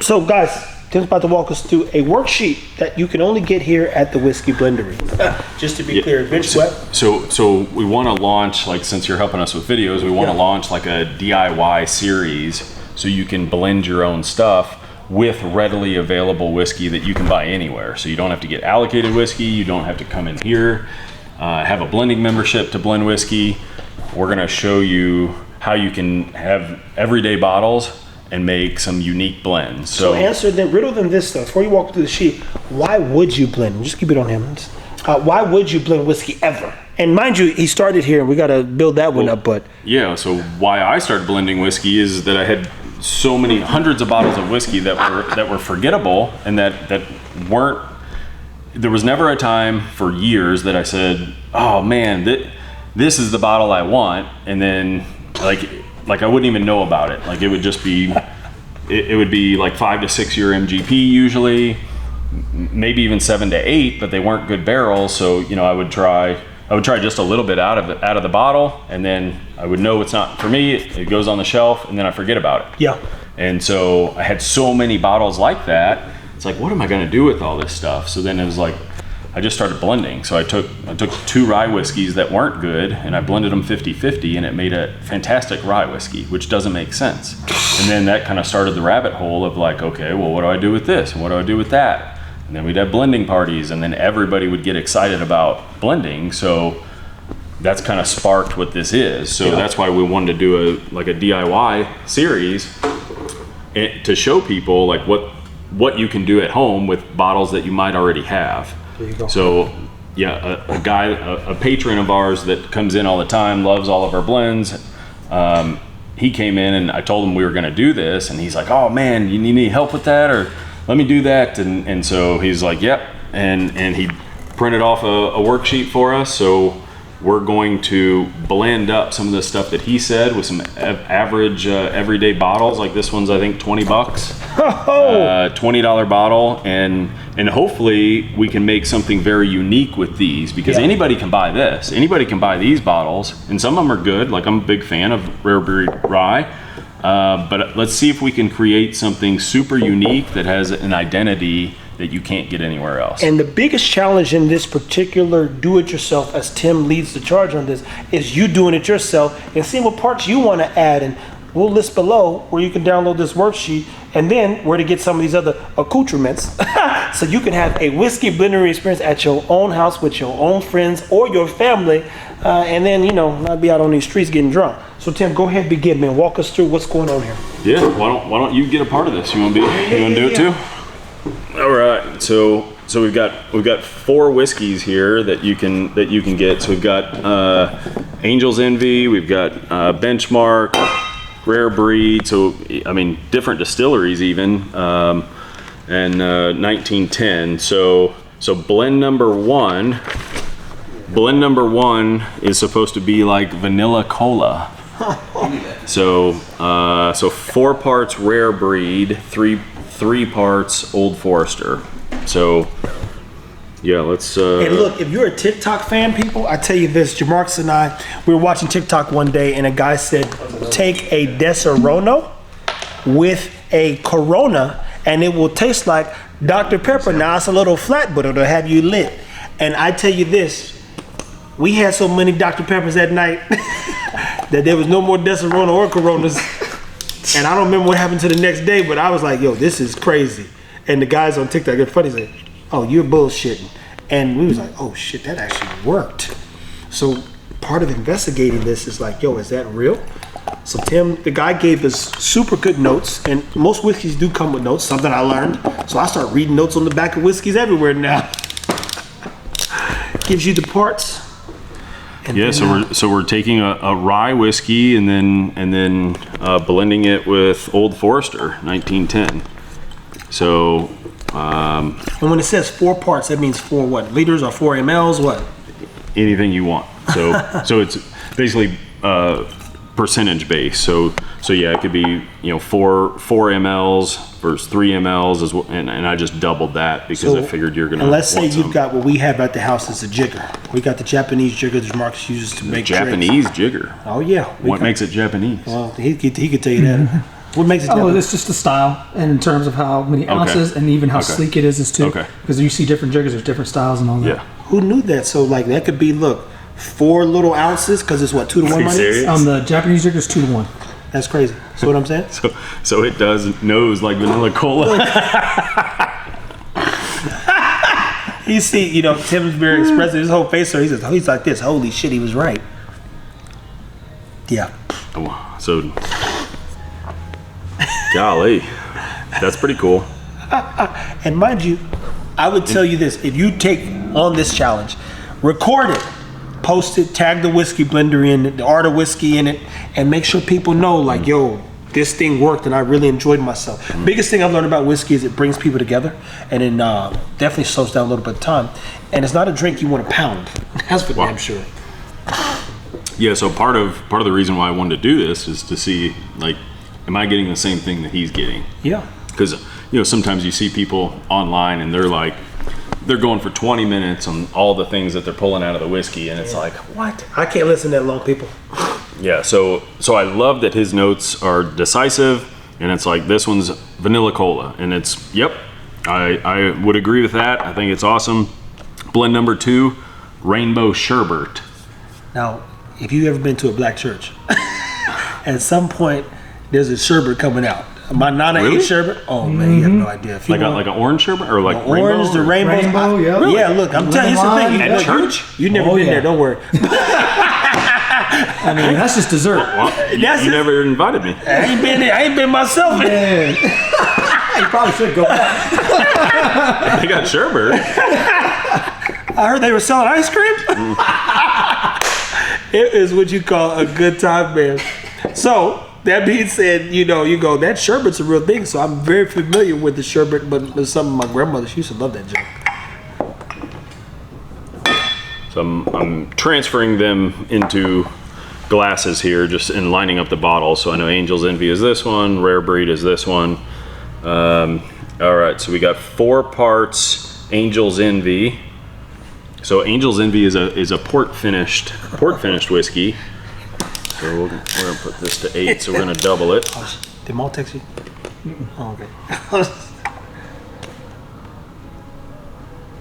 So guys, Tim's about to walk us through a worksheet that you can only get here at the Whiskey Blendery. Just to be clear, Vince, what? So we want to launch, like, since you're helping us with videos, we want to launch like a DIY series so you can blend your own stuff with readily available whiskey that you can buy anywhere. So you don't have to get allocated whiskey, you don't have to come in here, have a blending membership to blend whiskey. We're gonna show you how you can have everyday bottles and make some unique blends. So answer them, riddle them this though, before you walk through the sheet, why would you blend? Just keep it on him. Why would you blend whiskey ever? And mind you, he started here and we gotta build that one up, but. Yeah, so why I started blending whiskey is that I had so many hundreds of bottles of whiskey that were forgettable and that weren't, there was never a time for years that I said, oh man, this is the bottle I want, and then like I wouldn't even know about it. Like it would just be, it would be like 5 to 6 year MGP usually, maybe even 7 to 8, but they weren't good barrels. So, you know, I would try just a little bit out of the bottle, and then I would know it's not for me. It goes on the shelf, and then I forget about it. Yeah. And so I had so many bottles like that. It's like, what am I going to do with all this stuff? So then it was like, I just started blending. So I took 2 rye whiskeys that weren't good, and I blended them 50-50, and it made a fantastic rye whiskey, which doesn't make sense. And then that kind of started the rabbit hole of like, okay, well, what do I do with this? And what do I do with that? And then we'd have blending parties, and then everybody would get excited about blending. So that's kind of sparked what this is. So that's why we wanted to do a DIY series to show people like what you can do at home with bottles that you might already have. There you go. So yeah, a patron of ours that comes in all the time, loves all of our blends. He came in and I told him we were going to do this, and he's like, oh man, you need any help with that, or let me do that. And so he's like, yep. And he printed off a worksheet for us. So we're going to blend up some of the stuff that he said with some average everyday bottles. Like this one's, I think, $20, $20 bottle. And hopefully we can make something very unique with these, because anybody can buy this. Anybody can buy these bottles, and some of them are good. Like I'm a big fan of Rare Breed Rye. But let's see if we can create something super unique that has an identity that you can't get anywhere else. And the biggest challenge in this particular do-it-yourself, as Tim leads the charge on this, is you doing it yourself and seeing what parts you want to add. And we'll list below where you can download this worksheet, and then where to get some of these other accoutrements so you can have a whiskey blending experience at your own house with your own friends or your family, and then, you know, not be out on these streets getting drunk. So Tim, go ahead, begin, man. Walk us through what's going on here. Yeah, why don't you get a part of this? You want to do it too? All right. So we've got 4 whiskeys here that you can get. So we've got Angel's Envy, we've got Benchmark, Rare Breed. So I mean, different distilleries even, and 1910. So blend number one is supposed to be like vanilla cola. So 4 parts Rare Breed, 3 parts Old Forester. So yeah, let's And look, if you're a TikTok fan, people, I tell you this, Jamarcus and I, we were watching TikTok one day, and a guy said, take a Deserono with a Corona and it will taste like Dr. Pepper. Now it's a little flat, but it'll have you lit. And I tell you this, we had so many Dr. Peppers that night that there was no more Deserono or Coronas. And I don't remember what happened to the next day, but I was like, yo, this is crazy. And the guys on TikTok, it's funny, said, oh, you're bullshitting. And we was like, oh shit, that actually worked. So part of investigating this is like, yo, is that real? So Tim, the guy gave us super good notes, and most whiskeys do come with notes, something I learned. So I start reading notes on the back of whiskeys everywhere now. Gives you the parts. And yeah, so we're taking a rye whiskey and then blending it with Old Forester 1910. So and when it says 4 parts, that means 4 what? Liters or 4 mLs? What? Anything you want. So it's basically percentage based. So yeah, it could be 4 mLs versus 3 mLs as well, and I just doubled that because I figured you're gonna. And let's say you've got what we have at the house is a jigger. We got the Japanese jigger that Marcus uses to make Japanese jigger. Oh yeah. What makes it Japanese? Well, he could tell you that. What makes it Oh, different? it's just the style, and in terms of how many ounces, and even how Okay. sleek it is too. Okay. Because you see different jiggers, there's different styles and all that. Yeah. Who knew that? So like that could be 4 little ounces because it's what 2 to 1 Are you money. serious? The Japanese jiggers 2 to 1. That's crazy. See what I'm saying? So it does nose like vanilla cola. You see, Tim's very expressive. His whole face, he's like this. Holy shit, he was right. Yeah. So, golly, that's pretty cool. And mind you, I would tell you this: if you take on this challenge, record it, post it, tag the whiskey blender in it, the art of whiskey in it, and make sure people know, like, yo, this thing worked and I really enjoyed myself. Biggest thing I've learned about whiskey is it brings people together, and then definitely slows down a little bit of time. And it's not a drink you want to pound. That's for damn sure. Yeah. So part of the reason why I wanted to do this is to see, like, am I getting the same thing that he's getting? Yeah. Because sometimes you see people online and they're going for 20 minutes on all the things that they're pulling out of the whiskey, and it's like, What? I can't listen that long, people. yeah. So I love that his notes are decisive, and it's like, this one's vanilla cola, and it's, yep, I would agree with that. I think it's awesome. Blend number 2, rainbow sherbet. Now, if you've ever been to a black church, at some point there's a sherbet coming out. My Nana Really? ate sherbet. Oh man, you have no idea. If you Like an orange sherbet or like orange, the rainbow. Rainbow, yeah. Really? Yeah, look, I'm telling you something. Lemon At church? You never Oh, been yeah. there. Don't worry. I mean, that's just dessert. Well, you That's it. never invited me. I ain't been there. I ain't been myself. Man. You probably should go back. They got sherbet. I heard they were selling ice cream. It is what you call a good time, man. So that being said, you go, that sherbet's a real thing. So I'm very familiar with the sherbet, but it's something my grandmother, she used to love that junk. So I'm transferring them into glasses here, just in lining up the bottles. So I know Angel's Envy is this one, Rare Breed is this one. All right, so we got 4 parts Angel's Envy. So Angel's Envy is a port finished whiskey. So we're gonna put this to 8. So we're gonna double it. Did Maul text you? Oh, okay.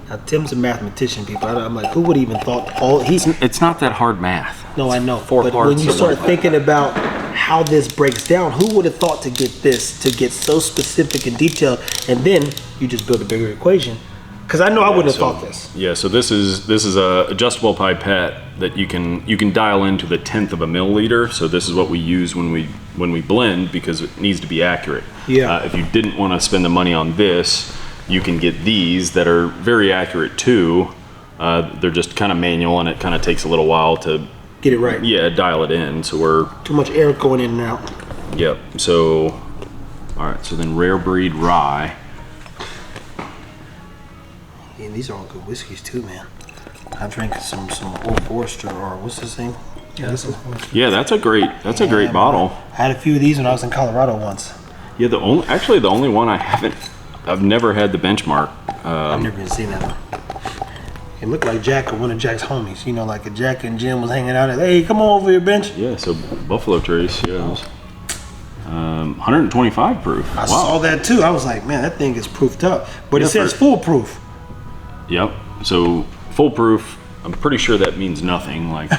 Now, Tim's a mathematician, people. I'm like, who would even thought It's not that hard math. No, I know. 4 but parts when you of start one. thinking about how this breaks down, who would have thought to get so specific and detailed, and then you just build a bigger equation? Because I know I wouldn't have thought this. Yeah, so this is a adjustable pipette that you can dial into the 1/10 of a milliliter. So this is what we use when we blend, because it needs to be accurate. Yeah. If you didn't want to spend the money on this, you can get these that are very accurate too. They're just kind of manual, and it kind of takes a little while to Get it right. dial it in. So we're Too much air going in and out. yep. So all right. So then Rare Breed Rye. And these are all good whiskeys too, man. I drank some Old Forester, or what's this thing? Yeah, this is. Yeah, that's a great bottle. I had a few of these when I was in Colorado once. Yeah, the only one I've never had the Benchmark. I've never even seen that one. It looked like Jack or one of Jack's homies. Like a Jack and Jim was hanging out. Hey, come on over here, bench. Yeah, so Buffalo Trace, yeah. It was, 125 proof. I saw that too. I was like, man, that thing is proofed up. But it says foolproof. Yep. So foolproof, I'm pretty sure that means nothing. Like,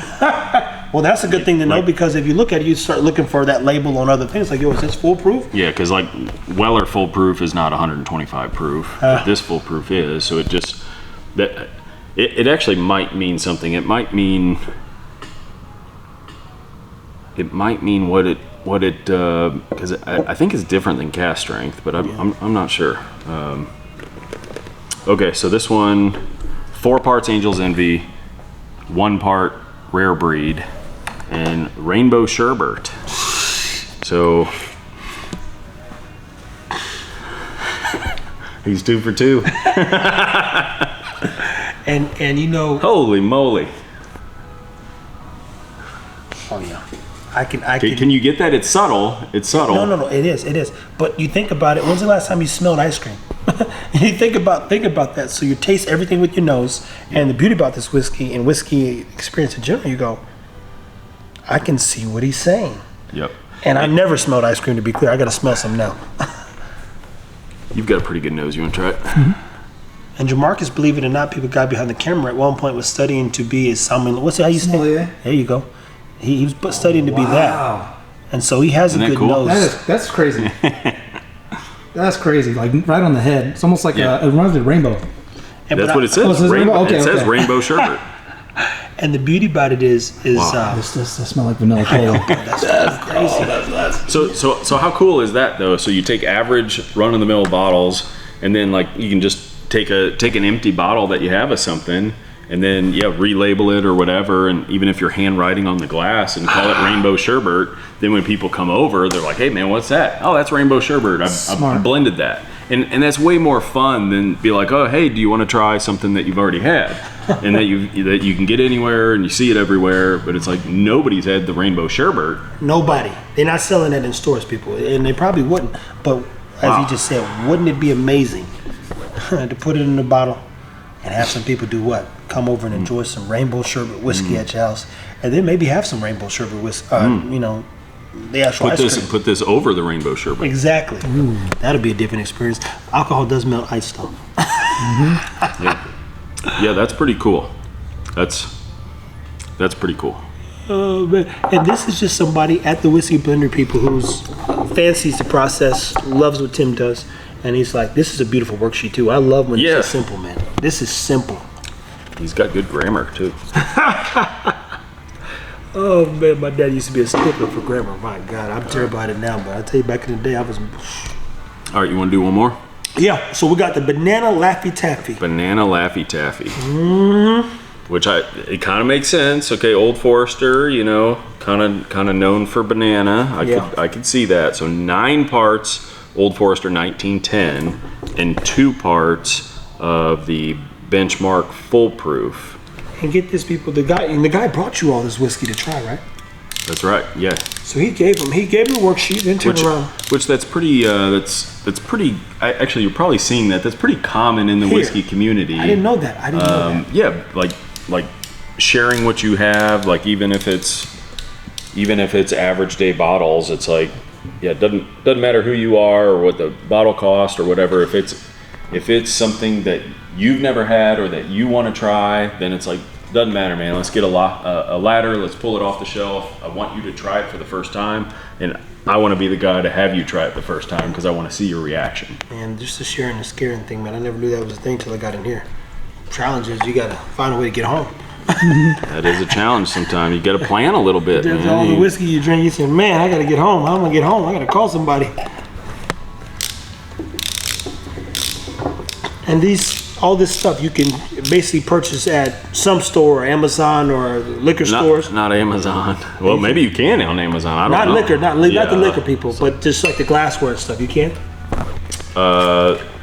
Well, that's a good thing to know, because if you look at it, you start looking for that label on other things. Like, yo, is this foolproof? yeah, because like Weller foolproof is not 125 proof, but this foolproof is. So it just that it actually might mean something. It might mean what it because I think it's different than cast strength, but I'm not sure. Okay, so this one, 4 parts Angel's Envy, 1 part Rare Breed, and Rainbow Sherbet. So he's 2 for 2. And Holy moly! oh yeah, I can. Can you get that? It's subtle. It's subtle. No, it is. But you think about it. When's the last time you smelled ice cream? You think about that. So you taste everything with your nose, and the beauty about this whiskey and whiskey experience in general, you go, I can see what he's saying. Yep. And I never smelled ice cream, to be clear. I got to smell some now. You've got a pretty good nose. You want to try it? And Jamarcus, believe it or not, people got behind the camera at one point was studying to be a sommelier. What's how you say? Sommelier. There you go. He was studying to be that. Wow. And so he has Isn't a that good cool? nose. That's crazy. That's crazy. Like right on the head. It's almost like Yeah. it reminds me of rainbow. And, That's but what I- it says. Oh, it says rainbow. rainbow? Okay, it says okay. rainbow sherbet. And the beauty about it is Wow. This does smell like vanilla cola. that's crazy. So how cool is that though? So you take average run of the mill bottles, and then like you can just take an empty bottle that you have of something, and then relabel it or whatever. And even if you're handwriting on the glass and call it rainbow sherbet, then when people come over, they're like, "Hey man, what's that?" "Oh, that's rainbow sherbet. I Smart. blended that." And that's way more fun than be like, "Oh, hey, do you want to try something that you've already had?" And that you can get anywhere and you see it everywhere, but it's like nobody's had the rainbow sherbet. Nobody. They're not selling that in stores, people. And they probably wouldn't. But as Wow. you just said, wouldn't it be amazing to put it in a bottle and have some people do what? Come over and enjoy some rainbow sherbet whiskey at your house. And then maybe have some rainbow sherbet whiskey, the actual ice cream. Put this over the rainbow sherbet. Exactly. That'll be a different experience. Alcohol does melt ice though. Yeah, that's pretty cool. That's pretty cool. And this is just somebody at the Whiskey Blender people who's fancies the process, loves what Tim does, and he's like, "This is a beautiful worksheet too. I love when Yeah. it's so simple, man. This is simple." He's got good grammar too. Oh man, my dad used to be a stickler for grammar. My God, I'm terrible at it now, but I tell you, back in the day, I was. All right, you want to do one more? Yeah. So we got the banana Laffy Taffy. Banana Laffy Taffy. Which it kind of makes sense. Okay, Old Forester, kind of known for banana. I could see that. So 9 parts Old Forester 1910 and 2 parts of the Benchmark Foolproof. And get this, people. The guy brought you all this whiskey to try, right? That's right. Yeah. So he gave him a worksheet, then turned around. Which that's pretty. That's pretty. Actually, you're probably seeing that. That's pretty common in the Here. whiskey community. I didn't know that. Yeah, like sharing what you have. Like even if it's average day bottles, it's like it doesn't matter who you are or what the bottle cost or whatever. If it's something that you've never had or that you want to try, then it's like. Doesn't matter, man. Let's get a ladder. Let's pull it off the shelf. I want you to try it for the first time, and I want to be the guy to have you try it the first time because I want to see your reaction. Man, just the sharing and scaring thing, man. I never knew that was a thing till I got in here. Challenge is you gotta find a way to get home. That is a challenge sometimes. You got to plan a little bit, There's man. all the whiskey you drink. You say, man, I gotta get home. How am I gonna get home? I gotta call somebody. And all this stuff you can basically purchase at some store, or Amazon, or liquor stores. Not Amazon. Well, maybe you can on Amazon. I don't Not know. liquor, not the Yeah. liquor people, but just like the glassware and stuff. You can?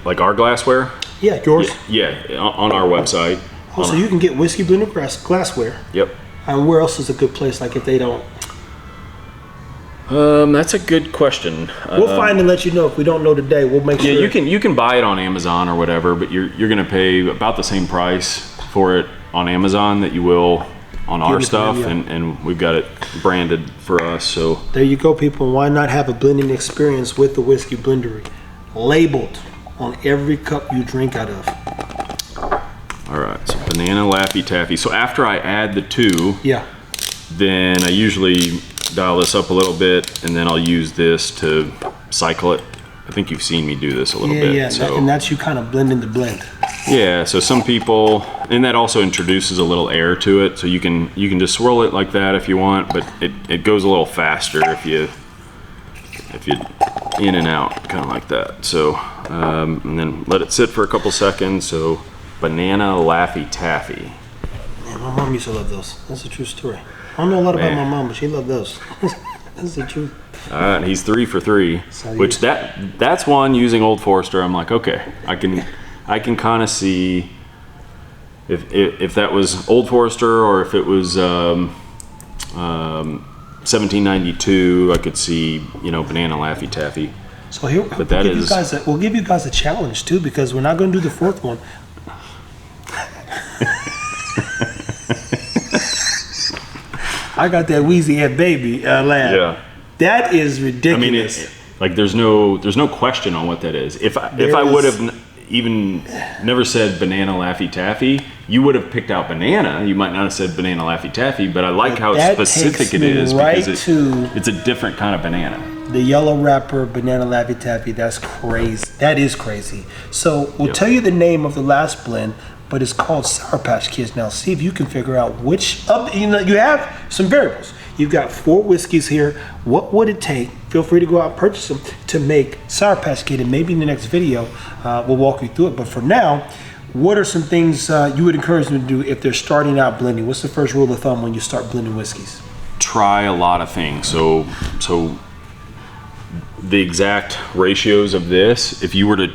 Like our glassware. Yeah, yours. Yeah, on our website. Oh, so you can get Whiskey Blender glassware. Yep. And where else is a good place? Like if they don't, That's a good question. we'll find and let you know. If we don't know today, we'll make Yeah, sure. you can buy it on Amazon or whatever, but you're gonna pay about the same price for it on Amazon that you will on our it to stuff, them, yeah. and we've got it branded for us. So There you go, people. Why not have a blending experience with the Whiskey Blendery, labeled on every cup you drink out of? all right, so banana Laffy Taffy. So after I add the 2, Yeah. then I usually dial this up a little bit, and then I'll use this to cycle it. I think you've seen me do this a little Yeah, bit. yeah. So And that's you kind of blending the blend. yeah, so some people, and that also introduces a little air to it. So you can just swirl it like that if you want, but it goes a little faster if you in and out, kind of like that. So and then let it sit for a couple seconds. So banana Laffy Taffy. Man, my mom used to love those. That's a true story. I don't know a lot about Man. my mom, but she loved those. That's the truth. All right, he's 3 for 3, So which that's one using Old Forester. I'm like, okay, I can kind of see if that was Old Forester or if it was 1792. I could see banana Laffy Taffy. So here, But that is- we'll give you guys a challenge too, because we're not going to do the 4th one. I got that Wheezy Head Baby lab. Yeah. That is I mean, ridiculous. like there's no question on what that is. If I would have even never said banana Laffy Taffy, you would have picked out banana. You might not have said banana Laffy Taffy, but I like how that specific takes it me is right because to it's a different kind of banana. the yellow wrapper banana Laffy Taffy. That's crazy. That is crazy. So we'll Yep. tell you the name of the last blend, but it's called Sour Patch Kids. Now see if you can figure out which of you have some variables. You've got 4 whiskeys here. What would it take? Feel free to go out and purchase them to make Sour Patch Kid, and maybe in the next video we'll walk you through it. But for now, what are some things you would encourage them to do if they're starting out blending? What's the first rule of thumb when you start blending whiskeys? Try a lot of things. So the exact ratios of this, if you were to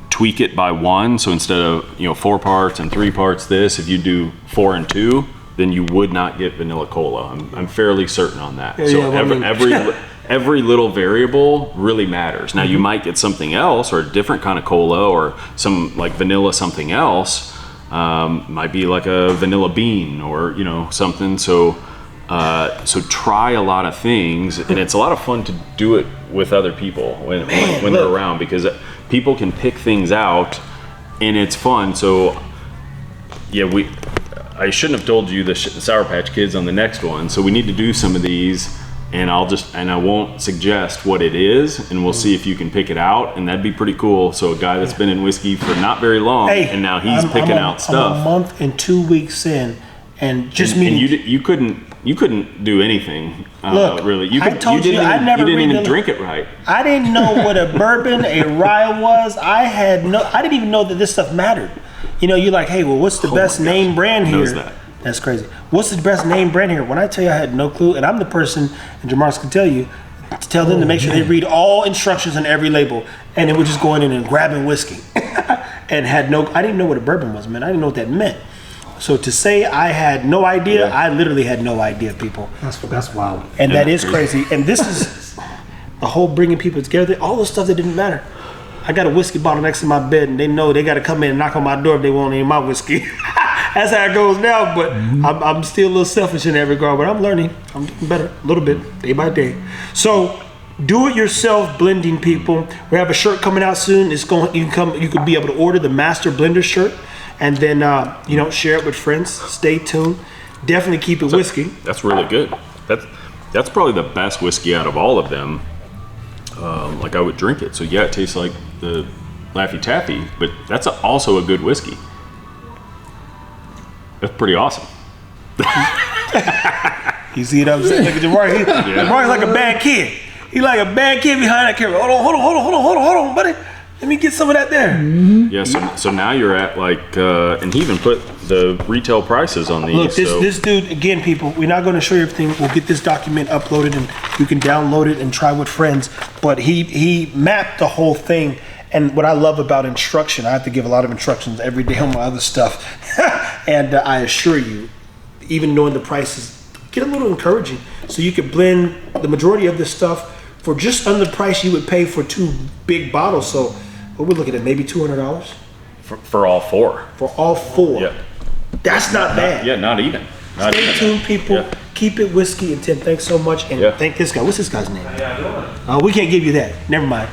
tweak it by 1, so instead of 4 parts and 3 parts this, if you do 4 and 2, then you would not get vanilla cola. I'm fairly certain on that. So every little variable really matters. Now you might get something else or a different kind of cola or some like vanilla something else. Might be like a vanilla bean or something. So try a lot of things, and it's a lot of fun to do it with other people when they're around, because people can pick things out and it's fun. So yeah, I shouldn't have told you the Sour Patch Kids on the next one. So we need to do some of these, and I won't suggest what it is, and we'll see if you can pick it out, and that'd be pretty cool. So a guy that's been in whiskey for not very long, and now he's picking out stuff. I'm a month and 2 weeks in, and just me. And you couldn't do anything. Look, really. I told you I never you didn't even drink it right. I didn't know what a bourbon, a rye was. I didn't even know that this stuff mattered. You're like, hey, well, what's the best name brand here? Knows that. That's crazy. What's the best name brand here? When I tell you I had no clue, and I'm the person, and Jamarcus can tell you, to tell them to make sure they read all instructions on every label, and then we're just going in and grabbing whiskey, and I didn't know what a bourbon was, man. I didn't know what that meant. So to say I had no idea, Yeah. I literally had no idea, people. That's wild. And Yeah. that is crazy. And this is the whole bringing people together. All the stuff that didn't matter. I got a whiskey bottle next to my bed, and they know they got to come in and knock on my door if they want any of my whiskey. That's how it goes now. But I'm still a little selfish in that regard. But I'm learning. I'm getting better a little bit, day by day. So do-it-yourself blending, people. We have a shirt coming out soon. It's going. You could be able to order the Master Blender shirt, and then share it with friends. Stay tuned. Definitely keep it whiskey. That's really good. That's probably the best whiskey out of all of them. Like I would drink it. So yeah, it tastes like the Laffy Taffy, but that's also a good whiskey. That's pretty awesome. You see what I'm saying? Look at Jamar. Jamar's like a bad kid. He like a bad kid behind that camera. Hold on, buddy. Let me get some of that there. Yeah, so now you're at like, and he even put the retail prices on these. Look, this dude, again, people, we're not going to show you everything. We'll get this document uploaded and you can download it and try with friends. But he mapped the whole thing. And what I love about instruction, I have to give a lot of instructions every day on my other stuff. And I assure you, even knowing the prices, get a little encouraging. So you can blend the majority of this stuff for just under the price you would pay for 2 big bottles. So what we're looking at, maybe $200 for all 4. for all 4. Yeah. That's not bad. Yeah, not even. Not Stay even. tuned, people. Yeah. Keep it whiskey. And Tim, thanks so much. And Yeah. thank this guy. What's this guy's name? We can't give you that. Never mind.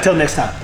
Till next time.